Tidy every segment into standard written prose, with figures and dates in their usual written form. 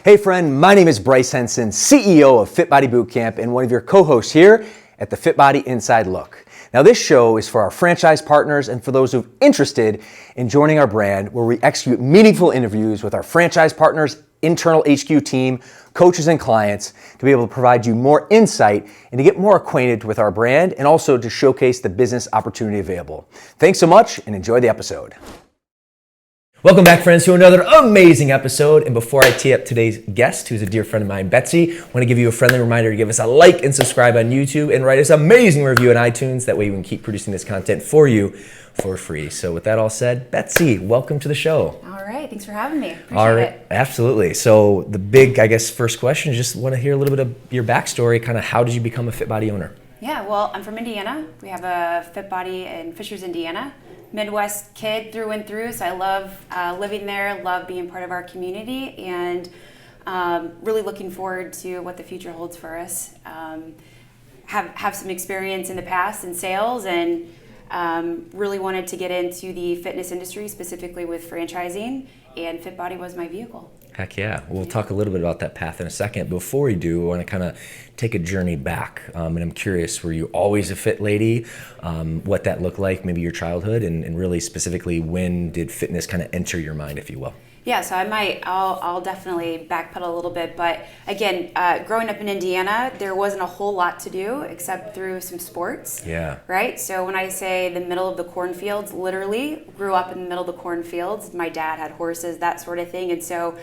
Hey friend, my name is Bryce Henson, CEO of Fit Body Bootcamp and one of your co-hosts here at the Fit Body Inside Look. Now this show is for our franchise partners and for those who are interested in joining our brand, where we execute meaningful interviews with our franchise partners, internal HQ team, coaches and clients to be able to provide you more insight and to get more acquainted with our brand and also to showcase the business opportunity available. Thanks so much and enjoy the episode. Welcome back, friends, to another amazing episode. And before I tee up today's guest, who's a dear friend of mine, Betsy, I want to give you a friendly reminder to give us a like and subscribe on YouTube and write us an amazing review on iTunes. That way we can keep producing this content for you for free. So with that all said, Betsy, welcome to the show. All right. Thanks for having me. Appreciate it. Absolutely. So the big, first question is just want to hear a little bit of your backstory, kind of how did you become a Fit Body owner? Yeah, well, I'm from Indiana. We have a Fit Body in Fishers, Indiana. Midwest kid through and through, so I love living there, love being part of our community, and really looking forward to what the future holds for us. Have some experience in the past in sales, and really wanted to get into the fitness industry, specifically with franchising, and Fit Body was my vehicle. Heck yeah. We'll talk a little bit about that path in a second. Before we do, I want to kind of take a journey back. And I'm curious, were you always a fit lady? What that looked like, maybe your childhood, and really specifically, when did fitness kind of enter your mind, if you will? Yeah, so I'll definitely backpedal a little bit, but again, growing up in Indiana, there wasn't a whole lot to do except through some sports. Yeah. Right? So when I say the middle of the cornfields, literally grew up in the middle of the cornfields. My dad had horses, that sort of thing, and so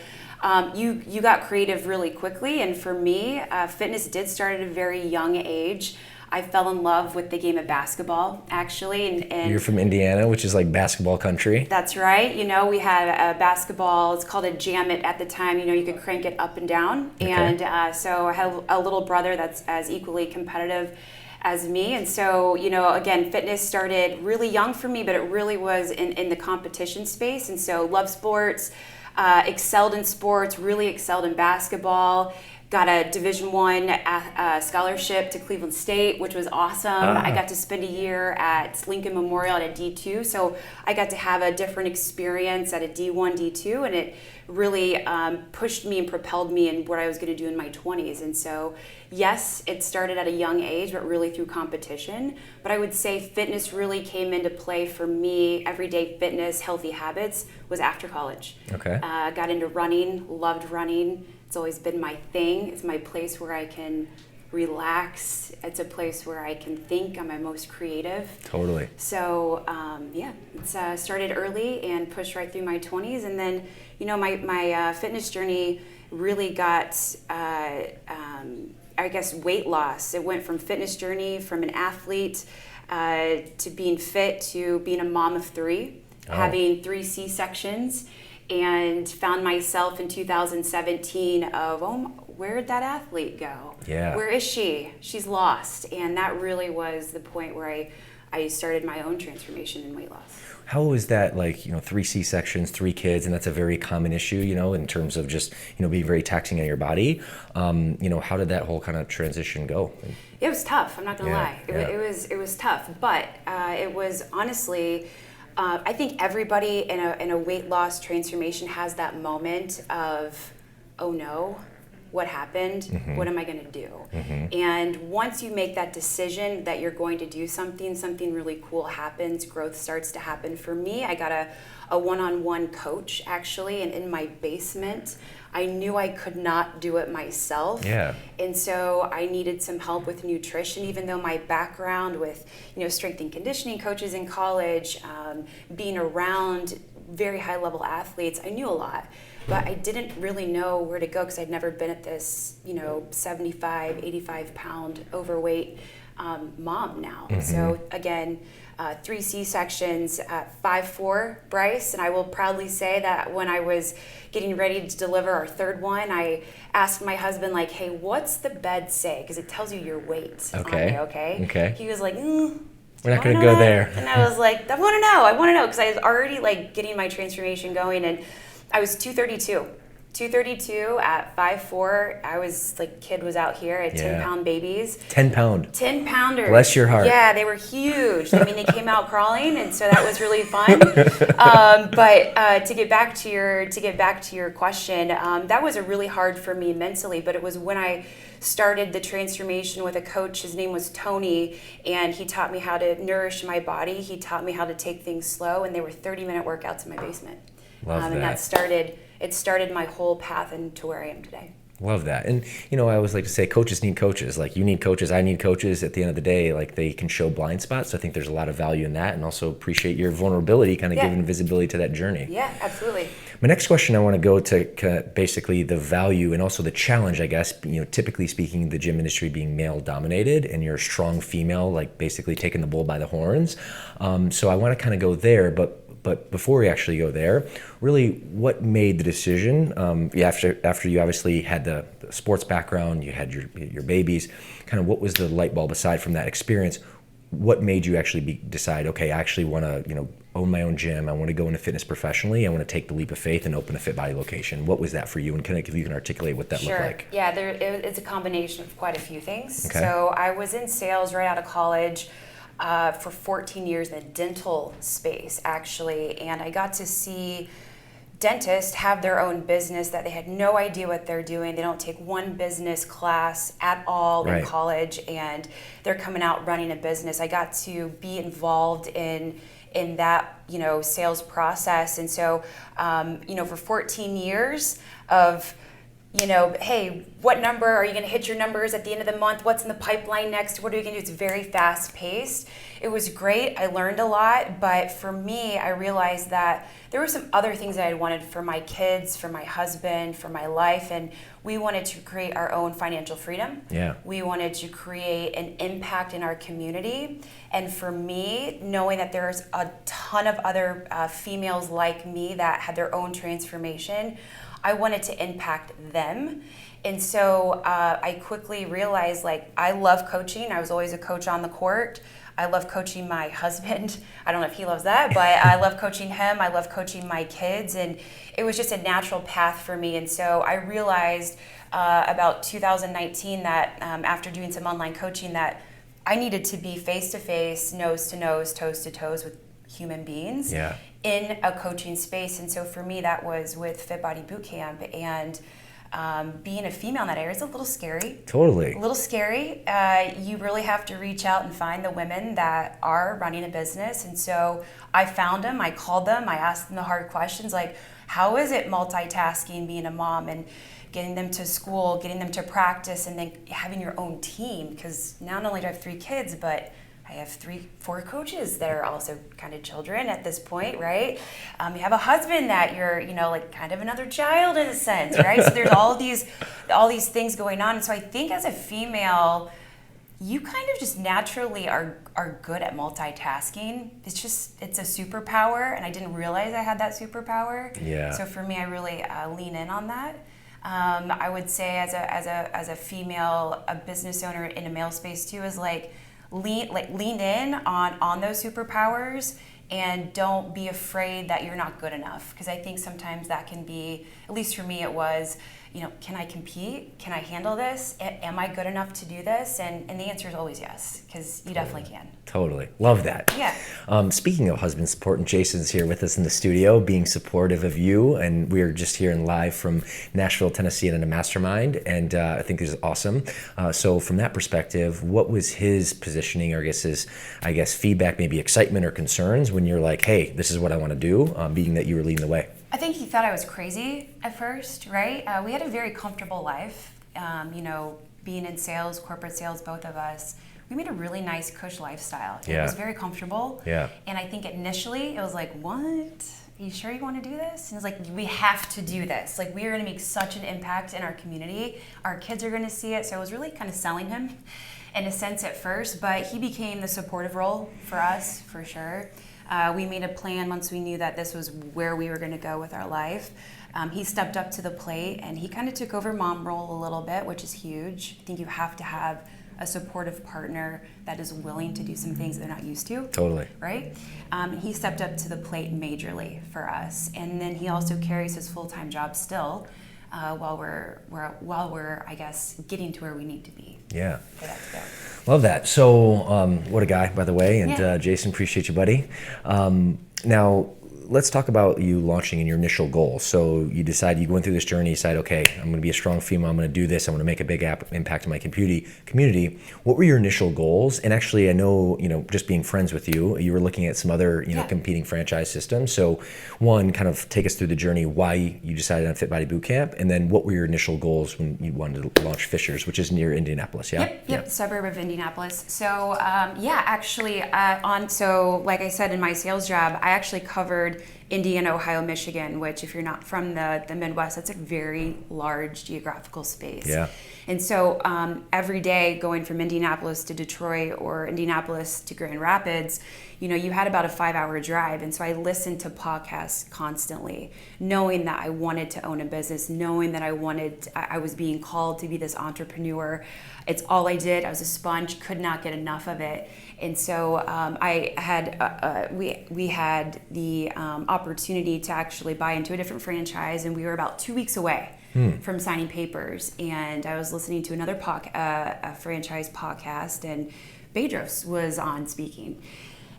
you got creative really quickly. And for me, fitness did start at a very young age. I fell in love with the game of basketball, actually. And you're from Indiana, which is like basketball country. That's right. You know, we had a basketball, it's called a jam-it at the time. You know, you could crank it up and down. Okay. And so I have a little brother that's as equally competitive as me. And so, you know, again, fitness started really young for me, but it really was in the competition space. And so love sports, excelled in sports, really excelled in basketball. Got a Division I scholarship to Cleveland State, which was awesome. I got to spend a year at Lincoln Memorial at a D2, so I got to have a different experience at a D1, D2, and it really pushed me and propelled me in what I was going to do in my 20s. And so, yes, it started at a young age, but really through competition. But I would say fitness really came into play for me. Everyday fitness, healthy habits was after college. Okay. Got into running, loved running. It's always been my thing. It's my place where I can relax. It's a place where I can think. I'm my most creative. Totally. So it's started early and pushed right through my 20s, and then my fitness journey really got weight loss. It went from fitness journey from an athlete to being fit to being a mom of three, having 3 C-sections. And found myself in 2017 of, where'd that athlete go? Yeah. Where is she? She's lost. And that really was the point where I started my own transformation in weight loss. How was that, 3 C-sections, 3 kids, and that's a very common issue, in terms of just, being very taxing on your body. How did that whole kind of transition go? It was tough. I'm not going to lie. It was tough, but it was honestly... I think everybody in a weight loss transformation has that moment of, oh no, what happened? Mm-hmm. What am I going to do? Mm-hmm. And once you make that decision that you're going to do something really cool happens. Growth starts to happen. For me, I got a one-on-one coach, actually, and in my basement. I knew I could not do it myself. Yeah. And so I needed some help with nutrition, even though my background with, strength and conditioning coaches in college, being around very high level athletes, I knew a lot, but I didn't really know where to go because I'd never been at this, 75, 85 pound overweight mom now. Mm-hmm. So again, 3 C-sections at 5'4", Bryce, and I will proudly say that when I was getting ready to deliver our 3rd one, I asked my husband, hey, what's the bed say? Because it tells you your weight. Okay. Okay. He was like, we're not going to go there. And I was like, I want to know, because I was already getting my transformation going, and I was 232. 232 at 5'4". I was like, kid was out here at 10-pound babies. 10-pound. 10-pounders. Bless your heart. Yeah, they were huge. I mean, they came out crawling, and so that was really fun. But to get back to your question, that was a really hard for me mentally. But it was when I started the transformation with a coach. His name was Tony, and he taught me how to nourish my body. He taught me how to take things slow, and they were 30-minute workouts in my basement. Love that. And it started my whole path into where I am today. Love that. And, I always like to say coaches need coaches. Like, you need coaches, I need coaches. At the end of the day, like, they can show blind spots. So I think there's a lot of value in that, and also appreciate your vulnerability, kind of giving visibility to that journey. Yeah, absolutely. My next question, I want to go to basically the value and also the challenge, I guess, typically speaking, the gym industry being male dominated, and you're a strong female, like basically taking the bull by the horns. So I want to kind of go there, but before we actually go there, really, what made the decision, after you obviously had the sports background, you had your babies, kind of what was the light bulb aside from that experience? What made you actually decide, okay, I actually want to, own my own gym. I want to go into fitness professionally. I want to take the leap of faith and open a Fit Body location. What was that for you? And if you can articulate what that looked like? Yeah, it's a combination of quite a few things. Okay. So I was in sales right out of college. For 14 years in the dental space, actually, and I got to see dentists have their own business that they had no idea what they're doing. They don't take one business class at all in college, and they're coming out running a business. I got to be involved in that sales process, and so for 14 years of hey, what number are you going to hit your numbers at the end of the month? What's in the pipeline next? What are you going to do? It's very fast paced. It was great. I learned a lot. But for me, I realized that there were some other things that I wanted for my kids, for my husband, for my life. And we wanted to create our own financial freedom. Yeah. We wanted to create an impact in our community. And for me, knowing that there's a ton of other females like me that had their own transformation, I wanted to impact them. And so I quickly realized, I love coaching. I was always a coach on the court. I love coaching my husband. I don't know if he loves that, but I love coaching him. I love coaching my kids. And it was just a natural path for me. And so I realized about 2019 that after doing some online coaching that I needed to be face-to-face, nose-to-nose, toes-to-toes with human beings in a coaching space. And so for me, that was with Fit Body Bootcamp. And being a female in that area is a little scary. Totally. A little scary. You really have to reach out and find the women that are running a business. And so I found them, I called them, I asked them the hard questions like, how is it multitasking, being a mom, and getting them to school, getting them to practice, and then having your own team? Because not only do I have 3 kids, but I have 4 coaches that are also kind of children at this point, right? You have a husband that you're, kind of another child in a sense, right? So there's all these things going on. And so I think as a female, you kind of just naturally are good at multitasking. It's a superpower, and I didn't realize I had that superpower. Yeah. So for me, I really lean in on that. I would say as a female, a business owner in a male space too, is lean in on those superpowers, and don't be afraid that you're not good enough. Because I think sometimes that can be, at least for me it was, can I compete? Can I handle this? Am I good enough to do this? And the answer is always yes, because you definitely can. Totally. Love that. Yeah. Speaking of husband support, and Jason's here with us in the studio being supportive of you, and we're just hearing live from Nashville, Tennessee in a mastermind, and I think this is awesome. So from that perspective, what was his positioning, or I guess feedback, maybe excitement or concerns when you're like, hey, this is what I want to do, being that you were leading the way? I think he thought I was crazy at first, right? We had a very comfortable life, being in sales, corporate sales, both of us. We made a really nice cush lifestyle. It was very comfortable. Yeah. And I think initially it was like, what? Are you sure you want to do this? And it's like, we have to do this. We are going to make such an impact in our community. Our kids are going to see it. So I was really kind of selling him in a sense at first, but he became the supportive role for us, for sure. We made a plan once we knew that this was where we were going to go with our life. He stepped up to the plate, and he kind of took over mom role a little bit, which is huge. I think you have to have a supportive partner that is willing to do some things they're not used to. Totally. Right? He stepped up to the plate majorly for us. And then he also carries his full-time job still. while we're I guess getting to where we need to be. Yeah. For that to go. Love that. So, what a guy, by the way. And Yeah. Jason, appreciate you, buddy. Now, let's talk about you launching and your initial goal. So you went through this journey, you decide, okay, I'm going to be a strong female, I'm going to do this, I'm going to make a big impact in my community. What were your initial goals? And actually, I know, just being friends with you, you were looking at some other, competing franchise systems. So one, kind of take us through the journey, why you decided on Fit Body Bootcamp, and then what were your initial goals when you wanted to launch Fishers, which is near Indianapolis, yeah? Yep, suburb of Indianapolis. So so like I said, in my sales job, I actually covered Indiana, Ohio, Michigan, which if you're not from the Midwest, that's a very large geographical space. Yeah. And so every day going from Indianapolis to Detroit or Indianapolis to Grand Rapids, you had about a 5-hour drive. And so I listened to podcasts constantly, knowing that I wanted to own a business, knowing that I was being called to be this entrepreneur. It's all I did. I was a sponge, could not get enough of it. And so we had the opportunity to actually buy into a different franchise, and we were about 2 weeks away from signing papers. And I was listening to another a franchise podcast, and Bedros was on speaking.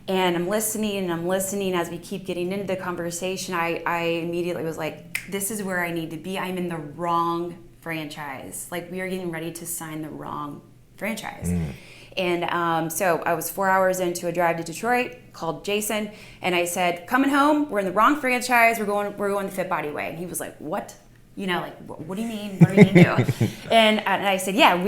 And I'm listening as we keep getting into the conversation. I immediately was like, this is where I need to be. I'm in the wrong franchise. Like, we are getting ready to sign the wrong franchise. And so I was 4 hours into a drive to Detroit, called Jason, and I said, coming home, we're in the wrong franchise, we're going the Fit Body way. And he was like, what? What do you mean? What are we gonna do? and I said, yeah,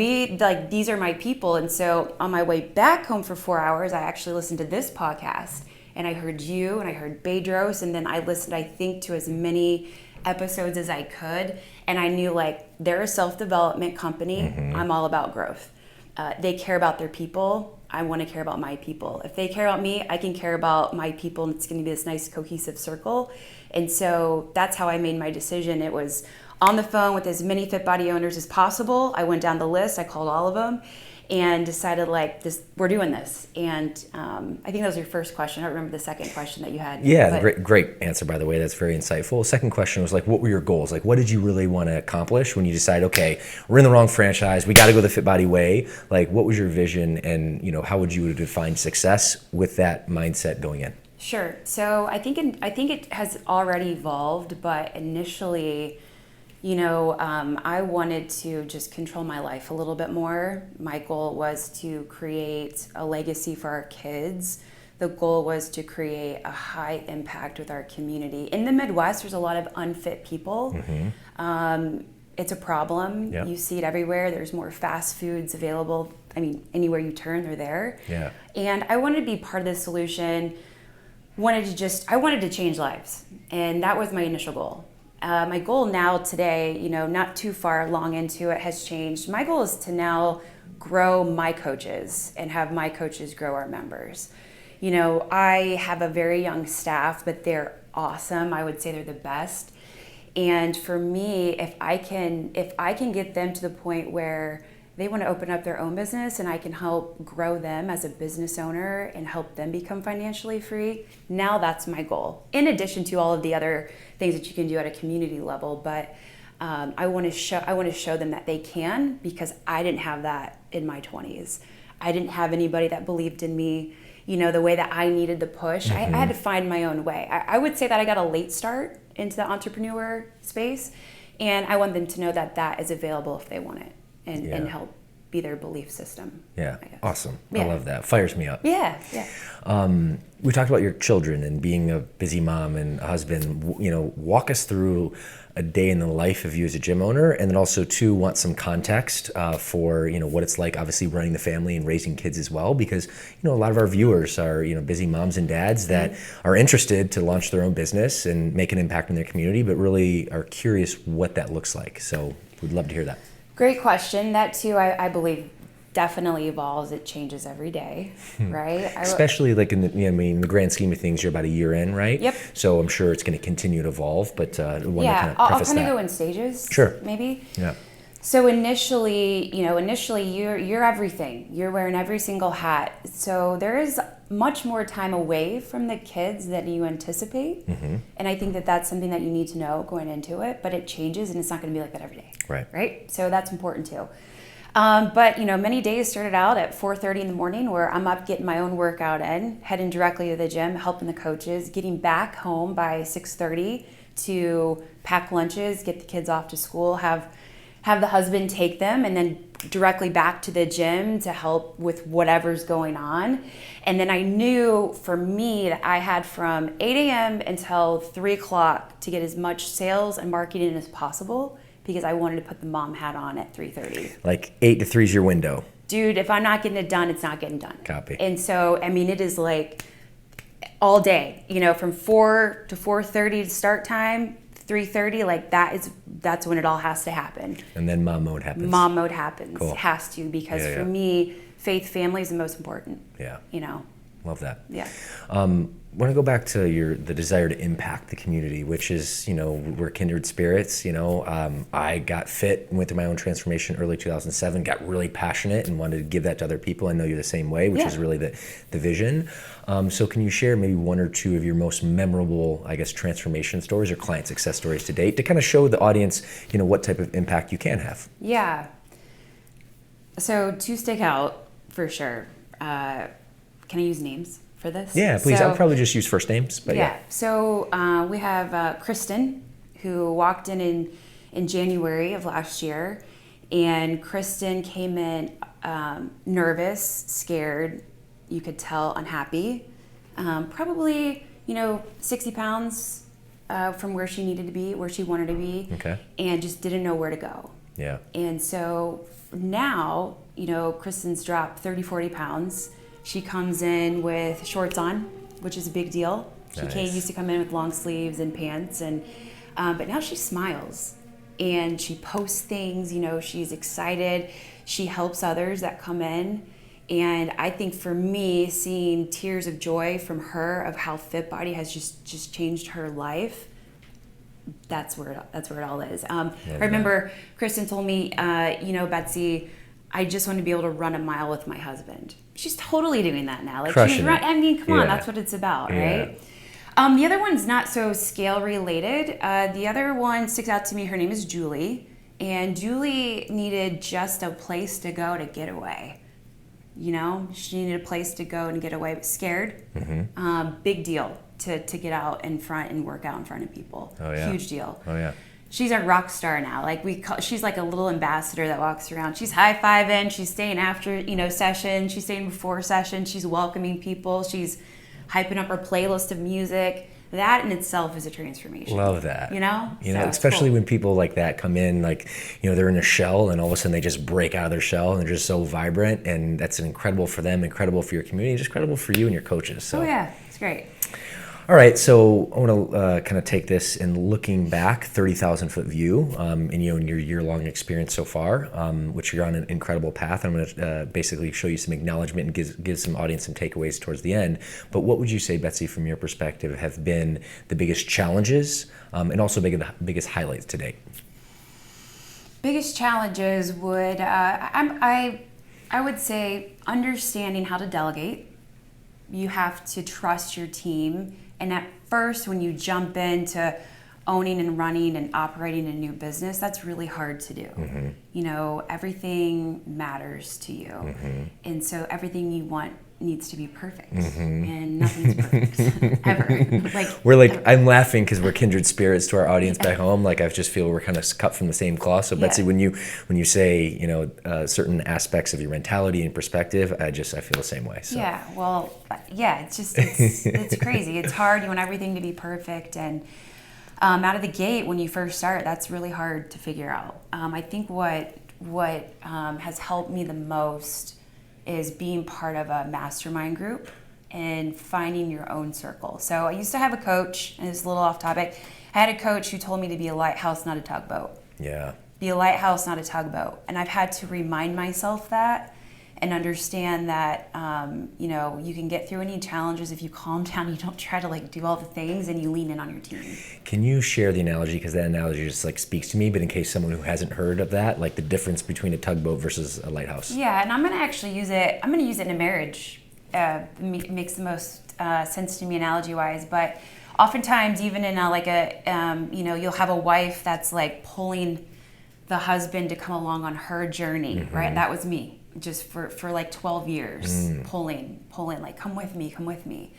these are my people. And so on my way back home for 4 hours, I actually listened to this podcast, and I heard you, and I heard Bedros, and then I listened, I think, to as many episodes as I could. And I knew, they're a self-development company. I'm all about growth. They care about their people. I want to care about my people. If they care about me, I can care about my people, and it's going to be this nice cohesive circle. And so that's how I made my decision. It was on the phone with as many Fit Body owners as possible. I went down the list. I called all of them and decided, we're doing this. And I think that was your first question. I don't remember the second question that you had. Yeah, great answer, by the way. That's very insightful. Second question was, what were your goals? What did you really want to accomplish when you decide, okay, we're in the wrong franchise, we got to go the Fit Body way? What was your vision, and how would you define success with that mindset going in? Sure. So I think it has already evolved, but initially, I wanted to just control my life a little bit more. My goal was to create a legacy for our kids. The goal was to create a high impact with our community. In the Midwest, there's a lot of unfit people. It's a problem. Yep. You see it everywhere. There's more fast foods available. I mean, anywhere you turn, they're there. Yeah. And I wanted to be part of the solution. I wanted to change lives. And that was my initial goal. My goal now today, not too far along into it, has changed. My goal is to now grow my coaches and have my coaches grow our members. I have a very young staff, but they're awesome. I would say they're the best. And for me, if I can get them to the point where they want to open up their own business and I can help grow them as a business owner and help them become financially free, now that's my goal. In addition to all of the other things that you can do at a community level, but I want to show them that they can, because I didn't have that in my 20s. I didn't have anybody that believed in me, the way that I needed the push. I had to find my own way. I would say that I got a late start into the entrepreneur space, and I want them to know that that is available if they want it. And help be their belief system. Yeah, awesome. Yeah. I love that. Fires me up. Yeah. We talked about your children and being a busy mom and husband. Walk us through a day in the life of you as a gym owner, and then also too want some context for what it's like, obviously running the family and raising kids as well, because a lot of our viewers are busy moms and dads that are interested to launch their own business and make an impact in their community, but really are curious what that looks like. So we'd love to hear that. Great question. That too, I believe, definitely evolves. It changes every day, right? Especially in the grand scheme of things, you're about a year in, right? Yep. So I'm sure it's going to continue to evolve, but I'll kind of go in stages. Sure. Maybe. Yeah. So initially you're everything. You're wearing every single hat. So there is much more time away from the kids than you anticipate. And I think that that's something that you need to know going into it, but it changes and it's not going to be like that every day. Right? So that's important too. But many days started out at 4:30 in the morning where I'm up getting my own workout in, heading directly to the gym, helping the coaches, getting back home by 6:30 to pack lunches, get the kids off to school, have the husband take them, and then directly back to the gym to help with whatever's going on. And then I knew for me that I had from 8 a.m. until 3 o'clock to get as much sales and marketing as possible because I wanted to put the mom hat on at 3:30. Like 8 to 3 is your window. Dude, if I'm not getting it done, it's not getting done. Copy. And so, it is like all day, from 4 to 4:30 to start time, 3:30, like that's when it all has to happen. And then mom mode happens. Mom mode happens. Cool. Has to, because for me, faith family is the most important. Yeah. Love that. Yeah. I want to go back to the desire to impact the community, which is, we're kindred spirits. I got fit, went through my own transformation early 2007, got really passionate and wanted to give that to other people. I know you're the same way, which is really the vision. So can you share maybe one or two of your most memorable, I guess, transformation stories or client success stories to date to kind of show the audience, what type of impact you can have? Yeah. So to stick out, for sure. Can I use names for this? Yeah, please. So, I'll probably just use first names, but yeah. So we have Kristen, who walked in January of last year, and Kristen came in nervous, scared. You could tell unhappy. Probably 60 pounds from where she needed to be, where she wanted to be, and just didn't know where to go. Yeah. And so now, Kristen's dropped 30, 40 pounds. She comes in with shorts on, which is a big deal. She used to come in with long sleeves and pants, and but now she smiles and she posts things. She's excited. She helps others that come in, and I think for me, seeing tears of joy from her of how Fit Body has just changed her life. That's where it all is. I remember Kristen told me, Betsy, I just want to be able to run a mile with my husband. She's totally doing that now. Like, crushing it. Come on, that's what it's about, right? The other one's not so scale related. The other one sticks out to me. Her name is Julie, and Julie needed just a place to go to get away. She needed a place to go and get away, but scared. Big deal to get out in front and work out in front of people. Oh yeah. Huge deal. Oh yeah. She's a rock star now. She's like a little ambassador that walks around. She's high-fiving. She's staying after, session. She's staying before session. She's welcoming people. She's hyping up her playlist of music. That in itself is a transformation. Love that. So especially cool. when people like that come in, they're in a shell and all of a sudden they just break out of their shell and they're just so vibrant, and that's incredible for them, incredible for your community, just incredible for you and your coaches. So. Oh yeah, it's great. All right, so I want to kind of take this and looking back, 30,000-foot view, in your year-long experience so far, which you're on an incredible path. I'm going to basically show you some acknowledgement and give some audience some takeaways towards the end. But what would you say, Betsy, from your perspective, have been the biggest challenges and also the biggest highlights to date? Biggest challenges would I would say understanding how to delegate. You have to trust your team. And at first, when you jump into owning and running and operating a new business, that's really hard to do. Everything matters to you. And so everything you want needs to be perfect. And nothing's perfect, ever. I'm laughing because we're kindred spirits to our audience back home. I just feel we're kind of cut from the same cloth. So Betsy, when you say, certain aspects of your mentality and perspective, I feel the same way. So. Yeah, it's crazy. It's hard. You want everything to be perfect. And out of the gate, when you first start, that's really hard to figure out. I think what has helped me the most is being part of a mastermind group and finding your own circle. So I used to have a coach, and it's a little off topic. I had a coach who told me to be a lighthouse, not a tugboat. Yeah. Be a lighthouse, not a tugboat. And I've had to remind myself that and understand that, you can get through any challenges if you calm down, you don't try to do all the things, and you lean in on your team. Can you share the analogy? Because that analogy just speaks to me, but in case someone who hasn't heard of that, the difference between a tugboat versus a lighthouse. Yeah, and I'm going to actually use it. I'm going to use it in a marriage makes the most sense to me analogy-wise. But oftentimes, even in you'll have a wife that's like pulling the husband to come along on her journey, right? That was me, just for like 12 years, pulling, like, come with me.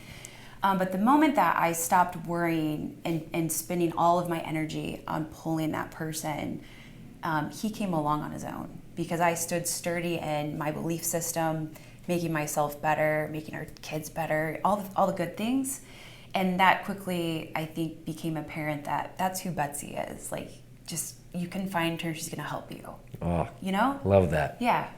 But the moment that I stopped worrying and spending all of my energy on pulling that person, he came along on his own, because I stood sturdy in my belief system, making myself better, making our kids better, all the good things. And that quickly, I think, became apparent that that's who Betsy is. Like, just, you can find her, she's going to help you. Oh, you know? Love that. Yeah.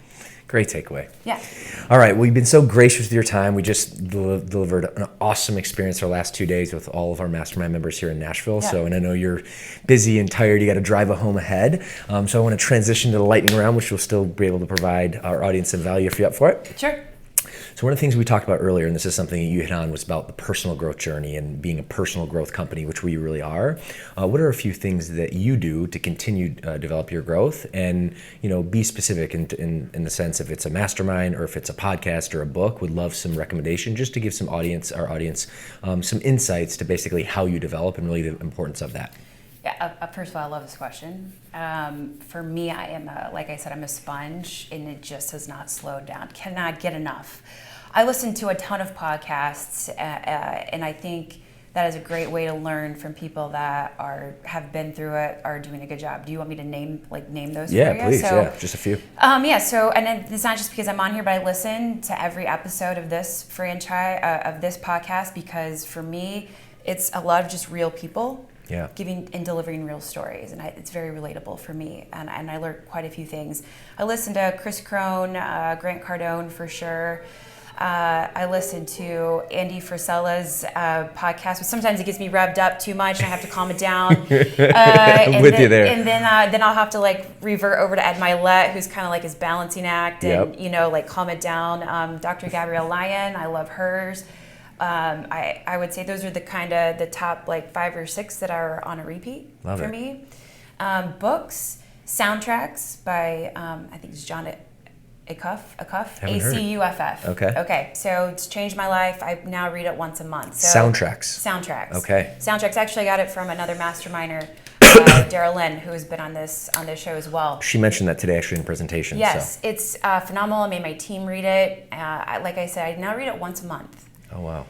Great takeaway. Yeah. All right. Well, you've been so gracious with your time. We just delivered an awesome experience our last 2 days with all of our mastermind members here in Nashville. Yeah. So, and I know you're busy and tired. You got to drive home ahead. So I want to transition to the lightning round, which will still be able to provide our audience some value if you're up for it. Sure. So one of the things we talked about earlier, and this is something you hit on, was about the personal growth journey and being a personal growth company, which we really are. What are a few things that you do to continue develop your growth, and be specific in the sense if it's a mastermind or if it's a podcast or a book? Would love some recommendation just to give our audience some insights to basically how you develop and really the importance of that. Yeah, first of all, I love this question. For me, like I said, I'm a sponge, and it just has not slowed down. Cannot get enough. I listen to a ton of podcasts, and I think that is a great way to learn from people that have been through it, are doing a good job. Do you want me to name those? Yeah, for you? please. So, just a few. And it's not just because I'm on here, but I listen to every episode of this of this podcast, because for me, it's a lot of just real people. Yeah. Giving and delivering real stories, and it's very relatable for me, and I learned quite a few things. I listened to Chris Crone, Grant Cardone for sure. I listen to Andy Frisella's podcast, but sometimes it gets me revved up too much, and I have to calm it down. I'm with you there. And then I'll have to like revert over to Ed Milet, who's kind of like his balancing act, and like calm it down. Dr. Gabrielle Lyon, I love hers. I would say those are the top like 5 or 6 that are on a repeat for me. Books, soundtracks by I think it's John Acuff, Acuff. Okay, so it's changed my life. I now read it once a month. So, Soundtracks. Okay. Soundtracks. Actually, I got it from another masterminder, Daryl Lynn, who has been on this show as well. She mentioned that today actually in presentation. Yes, it's phenomenal. I made my team read it. Like I said, I now read it once a month. Oh, wow.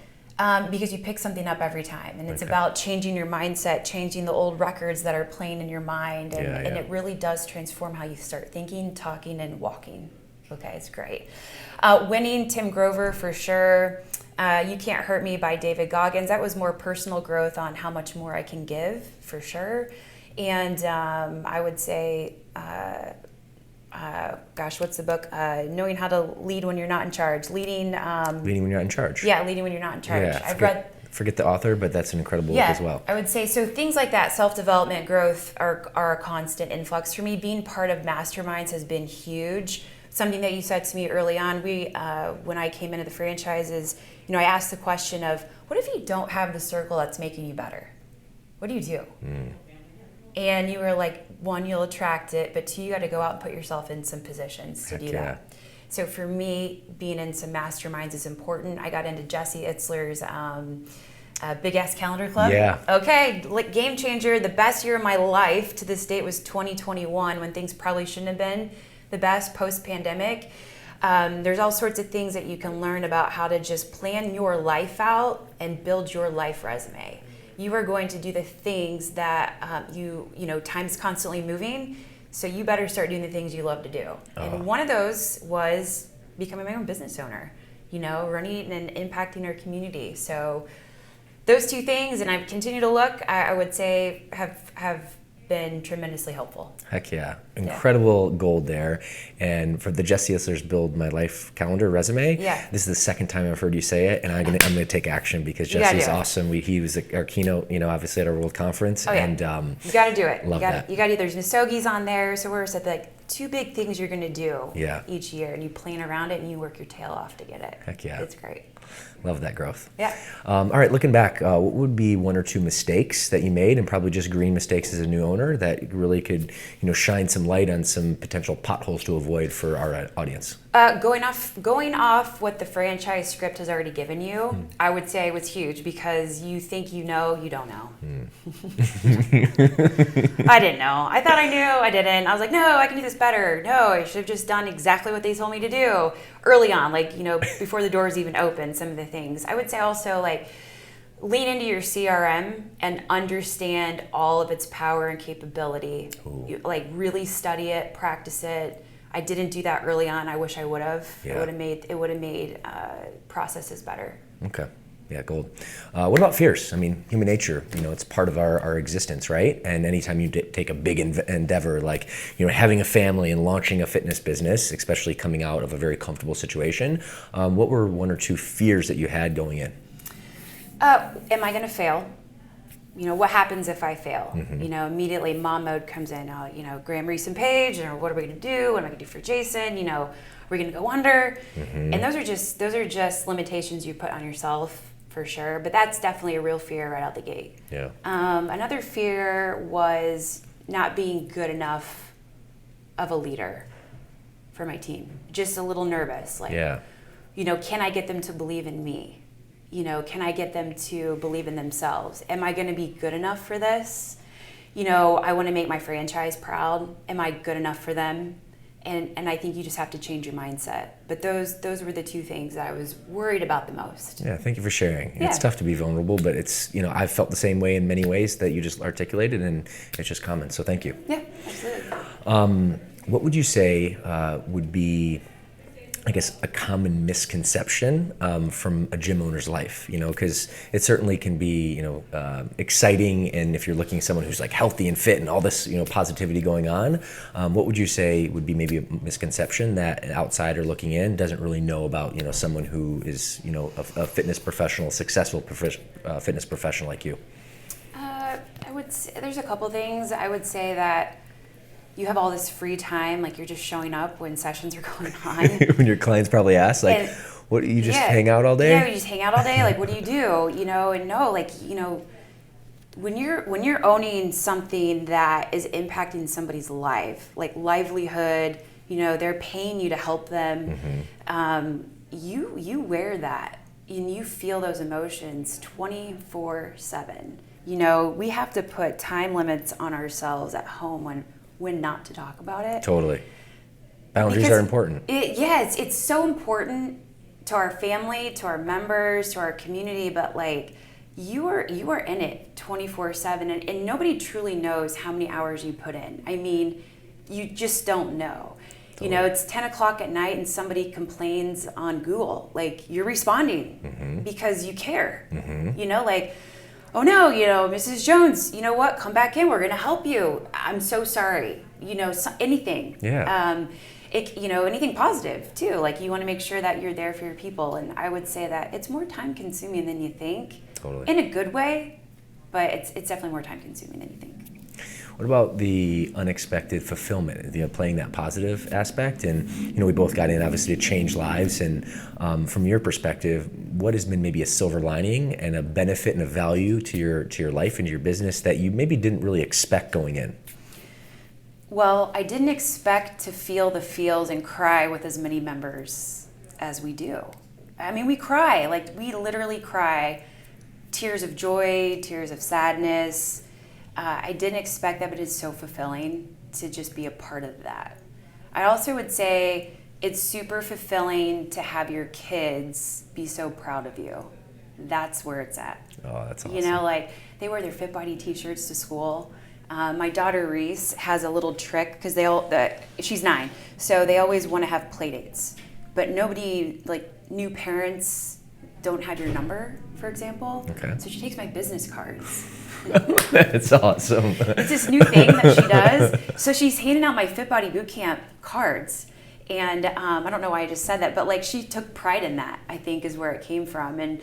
Because you pick something up every time, and it's about changing your mindset, changing the old records that are playing in your mind, and it really does transform how you start thinking, talking, and walking. Okay, it's great. Winning, Tim Grover for sure. You Can't Hurt Me by David Goggins. That was more personal growth on how much more I can give, for sure. And I would say, what's the book? Knowing How to Lead When You're Not in Charge. Leading When You're Not in Charge. Yeah, Leading When You're Not in Charge. Yeah, forget the author, but that's an incredible book as well. I would say, so things like that, self-development, growth are a constant influx for me. Being part of masterminds has been huge. Something that you said to me early on, when I came into the franchises, I asked the question of, what if you don't have the circle that's making you better? What do you do? And you were like, 1, you'll attract it, but 2, you got to go out and put yourself in some positions to do that. So for me, being in some masterminds is important. I got into Jesse Itzler's Big Ass Calendar Club. Yeah. Okay, game changer. The best year of my life to this date was 2021, when things probably shouldn't have been the best post-pandemic. There's all sorts of things that you can learn about how to just plan your life out and build your life resume. You are going to do the things that time's constantly moving, so you better start doing the things you love to do. And one of those was becoming my own business owner, running and impacting our community. So those 2 things, and I continue to look, I would say have been tremendously helpful. Heck yeah. Incredible gold there. And for the Jesse Itzler's Build My Life Calendar resume, this is the second time I've heard you say it, and I'm gonna take action, because Jesse's awesome. He was our keynote, obviously at our World Conference. And you got to do it. Love that. You got to. There's Nasogi's on there. So we're said 2 big things you're going to do each year, and you plan around it and you work your tail off to get it. Heck yeah. It's great. Love that growth. Yeah. All right, looking back, what would be one or two mistakes that you made, and probably just green mistakes as a new owner, that really could, shine some light on some potential potholes to avoid for our audience? Going off what the franchise script has already given you, I would say was huge, because you think you know, you don't know. I didn't know. I thought I knew. I didn't. I was like, no, I can do this better. No, I should have just done exactly what they told me to do early on, before the doors even open. Some of the things I would say also, lean into your CRM and understand all of its power and capability. Really study it, practice it. I didn't do that early on. I wish I would have. Yeah. It would have made processes better. Okay. Yeah, gold. What about fears? I mean, human nature, it's part of our existence, right? And anytime you take a big endeavor, like, having a family and launching a fitness business, especially coming out of a very comfortable situation, what were one or two fears that you had going in? Am I going to fail? What happens if I fail? Mm-hmm. Immediately mom mode comes in. Graham, Reese, and Paige, or what are we going to do? What am I going to do for Jason? Are we going to go under? Mm-hmm. And those are just limitations you put on yourself, for sure. But that's definitely a real fear right out the gate. Yeah. Another fear was not being good enough of a leader for my team. Just a little nervous. Can I get them to believe in me? Can I get them to believe in themselves? Am I going to be good enough for this? I want to make my franchise proud. Am I good enough for them? And I think you just have to change your mindset. But those were the two things that I was worried about the most. Yeah, thank you for sharing. Yeah. It's tough to be vulnerable, but it's, I've felt the same way in many ways that you just articulated, and it's just common. So thank you. Yeah, absolutely. What would you say would be, I guess, a common misconception from a gym owner's life? Because it certainly can be, exciting, and if you're looking at someone who's healthy and fit and all this, positivity going on, what would you say would be maybe a misconception that an outsider looking in doesn't really know about, someone who is, a fitness professional, successful fitness professional like you? I would say there's a couple things. I would say that you have all this free time, you're just showing up when sessions are going on. When your clients probably ask, what, you just hang out all day? Yeah, you just hang out all day. What do you do? And no, when you're owning something that is impacting somebody's life, livelihood, they're paying you to help them. Mm-hmm. You wear that, and you feel those emotions 24/7. We have to put time limits on ourselves at home when not to talk about it. Totally. Boundaries are important. It's so important to our family, to our members, to our community, but you are in it 24/7, and nobody truly knows how many hours you put in. I mean, you just don't know. Totally. It's 10 o'clock at night and somebody complains on Google. You're responding mm-hmm. because you care. Mm-hmm. Oh no, Mrs. Jones, you know what? Come back in. We're going to help you. I'm so sorry. Anything. Yeah. Anything positive too. You want to make sure that you're there for your people. And I would say that it's more time consuming than you think. Totally. In a good way, but it's definitely more time consuming than you think. What about the unexpected fulfillment, playing that positive aspect? And, we both got in, obviously, to change lives. And from your perspective, what has been maybe a silver lining and a benefit and a value to your life and to your business that you maybe didn't really expect going in? Well, I didn't expect to feel the feels and cry with as many members as we do. I mean, we cry. We literally cry. Tears of joy, tears of sadness. I didn't expect that, but it's so fulfilling to just be a part of that. I also would say it's super fulfilling to have your kids be so proud of you. That's where it's at. Oh, that's awesome. They wear their Fit Body t-shirts to school. My daughter Reese has a little trick because she's 9, so they always want to have play dates. But nobody, new parents don't have your number, for example. Okay. So she takes my business cards. That's awesome. It's this new thing that she does. So she's handing out my Fit Body Bootcamp cards. And I don't know why I just said that, but she took pride in that, I think, is where it came from. And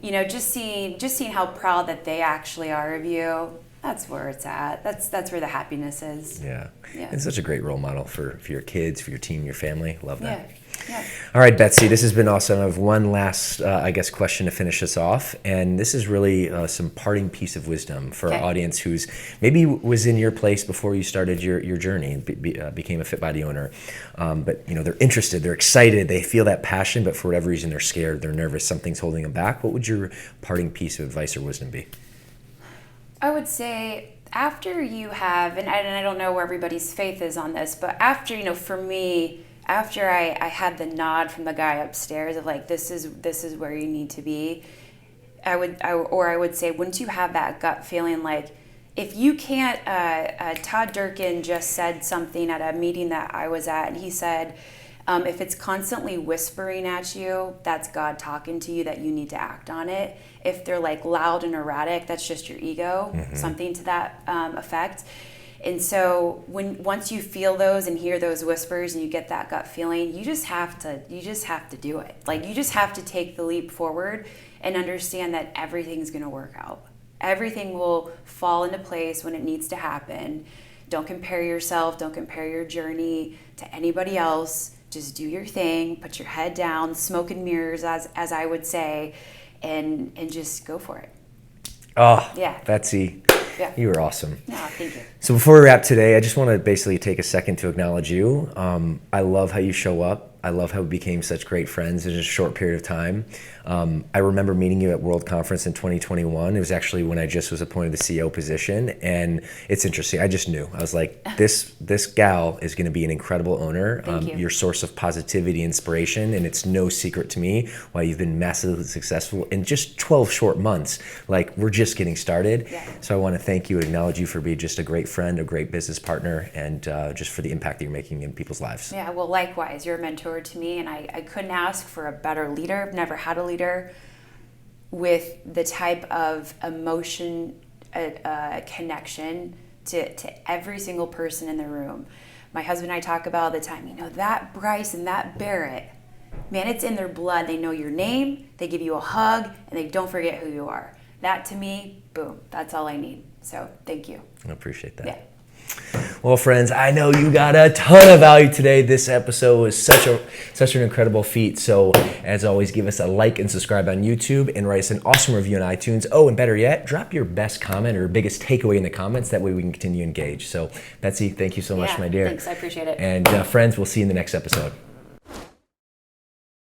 just seeing how proud that they actually are of you, that's where it's at. That's where the happiness is. Yeah. It's such a great role model for your kids, for your team, your family. Love that. Yeah. Yeah. All right, Betsy, this has been awesome. I have one last, question to finish us off. And this is really some parting piece of wisdom for our audience who's maybe was in your place before you started your journey and became a Fit Body owner. But, they're interested, they're excited, they feel that passion, but for whatever reason, they're scared, they're nervous, something's holding them back. What would your parting piece of advice or wisdom be? I would say after you have, and I don't know where everybody's faith is on this, but after, for me, after I had the nod from the guy upstairs of like, this is where you need to be, I would say, wouldn't you have that gut feeling like, if you can't, Todd Durkin just said something at a meeting that I was at, and he said, if it's constantly whispering at you, that's God talking to you that you need to act on it. If they're like loud and erratic, that's just your ego, something to that effect. And so once you feel those and hear those whispers and you get that gut feeling, you just have to do it. Like, you just have to take the leap forward and understand that everything's going to work out. Everything will fall into place when it needs to happen. Don't compare yourself, don't compare your journey to anybody else. Just do your thing, put your head down, smoke and mirrors, as I would say, and just go for it. Oh, yeah. Betsy, you were awesome. No, thank you. So before we wrap today, I just want to basically take a second to acknowledge you. I love how you show up. I love how we became such great friends in just a short period of time. I remember meeting you at World Conference in 2021. It was actually when I just was appointed the CEO position. And it's interesting. I just knew. I was like, this gal is going to be an incredible owner. Thank you. Your source of positivity, inspiration. And it's no secret to me why you've been massively successful in just 12 short months. Like, we're just getting started. Yeah. So I want to thank you, acknowledge you for being just a great friend, a great business partner, and just for the impact that you're making in people's lives. Yeah, well, likewise, you're a mentor to me, and I couldn't ask for a better leader. I've never had a leader with the type of emotion, connection to every single person in the room. My husband and I talk about all the time, that Bryce and that Barrett, man, it's in their blood. They know your name, they give you a hug, and they don't forget who you are. That, to me, boom, that's all I need. So thank you. I appreciate that. Yeah. Well, friends, I know you got a ton of value today. This episode was such an incredible feat. So as always, give us a like and subscribe on YouTube and write us an awesome review on iTunes. Oh, and better yet, drop your best comment or biggest takeaway in the comments. That way we can continue to engage. So Betsy, thank you so much, my dear. Thanks, I appreciate it. And friends, we'll see you in the next episode.